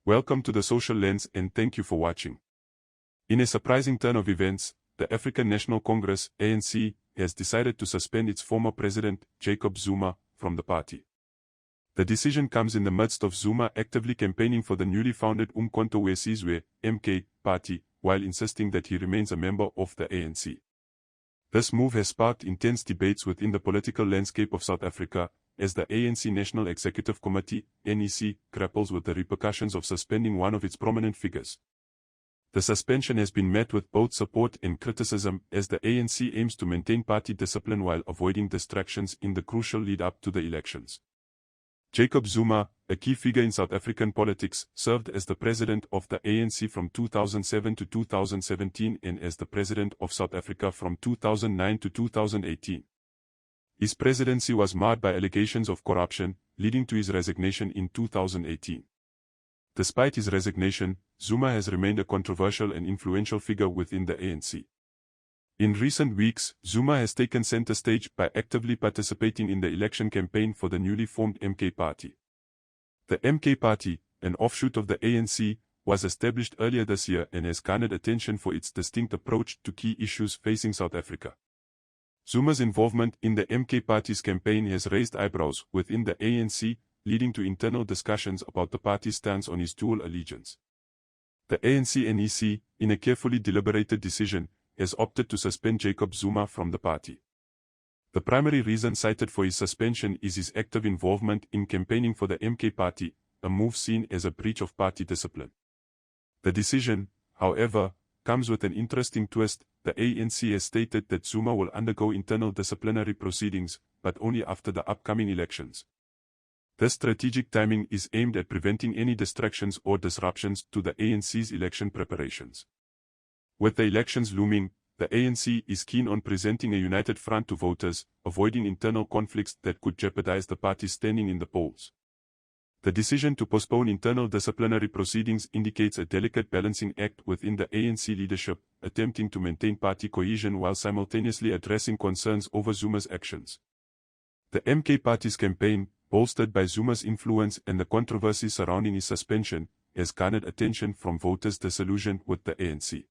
Welcome to the Social Lens and thank you for watching. In a surprising turn of events, the African National Congress, ANC, has decided to suspend its former president, Jacob Zuma, from the party. The decision comes in the midst of Zuma actively campaigning for the newly founded Umkhonto weSizwe, MK, party, while insisting that he remains a member of the ANC. This move has sparked intense debates within the political landscape of South Africa, as the ANC National Executive Committee, NEC, grapples with the repercussions of suspending one of its prominent figures. The suspension has been met with both support and criticism, as the ANC aims to maintain party discipline while avoiding distractions in the crucial lead-up to the elections. Jacob Zuma, a key figure in South African politics, served as the president of the ANC from 2007 to 2017 and as the president of South Africa from 2009 to 2018. His presidency was marred by allegations of corruption, leading to his resignation in 2018. Despite his resignation, Zuma has remained a controversial and influential figure within the ANC. In recent weeks, Zuma has taken center stage by actively participating in the election campaign for the newly formed MK party. The MK party, an offshoot of the ANC, was established earlier this year and has garnered attention for its distinct approach to key issues facing South Africa. Zuma's involvement in the MK party's campaign has raised eyebrows within the ANC, leading to internal discussions about the party's stance on his dual allegiance. The ANC NEC, in a carefully deliberated decision, has opted to suspend Jacob Zuma from the party. The primary reason cited for his suspension is his active involvement in campaigning for the MK party, a move seen as a breach of party discipline. The decision, however, comes with an interesting twist. The ANC has stated that Zuma will undergo internal disciplinary proceedings, but only after the upcoming elections. This strategic timing is aimed at preventing any distractions or disruptions to the ANC's election preparations. With the elections looming, the ANC is keen on presenting a united front to voters, avoiding internal conflicts that could jeopardize the party's standing in the polls. The decision to postpone internal disciplinary proceedings indicates a delicate balancing act within the ANC leadership, attempting to maintain party cohesion while simultaneously addressing concerns over Zuma's actions. The MK party's campaign, bolstered by Zuma's influence and the controversy surrounding his suspension, has garnered attention from voters disillusioned with the ANC.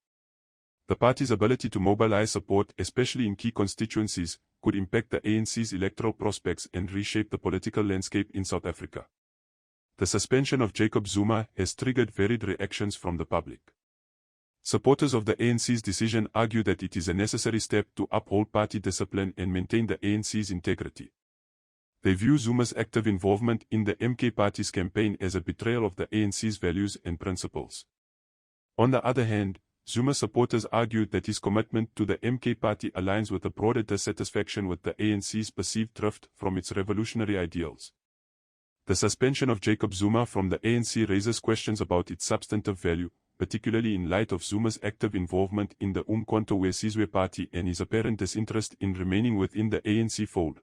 The party's ability to mobilize support, especially in key constituencies, could impact the ANC's electoral prospects and reshape the political landscape in South Africa. The suspension of Jacob Zuma has triggered varied reactions from the public. Supporters of the ANC's decision argue that it is a necessary step to uphold party discipline and maintain the ANC's integrity. They view Zuma's active involvement in the MK party's campaign as a betrayal of the ANC's values and principles. On the other hand, Zuma supporters argued that his commitment to the MK party aligns with a broader dissatisfaction with the ANC's perceived drift from its revolutionary ideals. The suspension of Jacob Zuma from the ANC raises questions about its substantive value, particularly in light of Zuma's active involvement in the Umkhonto weSizwe party and his apparent disinterest in remaining within the ANC fold.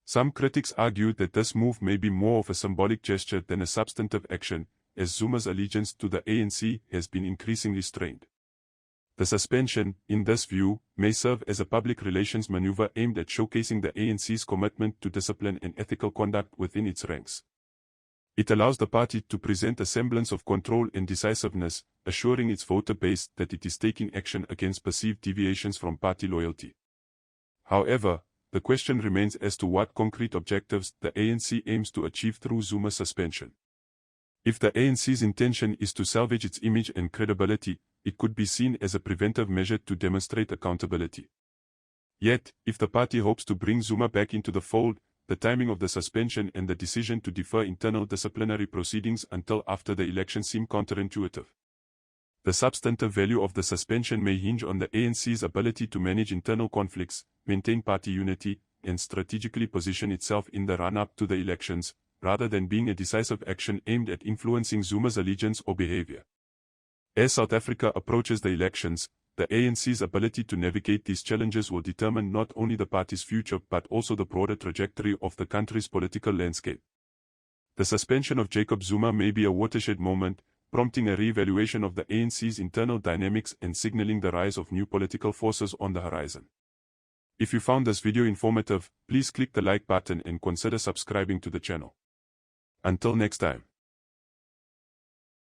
Some critics argue that this move may be more of a symbolic gesture than a substantive action, as Zuma's allegiance to the ANC has been increasingly strained. The suspension, in this view, may serve as a public relations maneuver aimed at showcasing the ANC's commitment to discipline and ethical conduct within its ranks. It allows the party to present a semblance of control and decisiveness, assuring its voter base that it is taking action against perceived deviations from party loyalty. However, the question remains as to what concrete objectives the ANC aims to achieve through Zuma's suspension. If the ANC's intention is to salvage its image and credibility, it could be seen as a preventive measure to demonstrate accountability. Yet, if the party hopes to bring Zuma back into the fold, the timing of the suspension and the decision to defer internal disciplinary proceedings until after the election seem counterintuitive. The substantive value of the suspension may hinge on the ANC's ability to manage internal conflicts, maintain party unity, and strategically position itself in the run-up to the elections, rather than being a decisive action aimed at influencing Zuma's allegiance or behavior. As South Africa approaches the elections, the ANC's ability to navigate these challenges will determine not only the party's future but also the broader trajectory of the country's political landscape. The suspension of Jacob Zuma may be a watershed moment, prompting a re-evaluation of the ANC's internal dynamics and signaling the rise of new political forces on the horizon. If you found this video informative, please click the like button and consider subscribing to the channel. Until next time.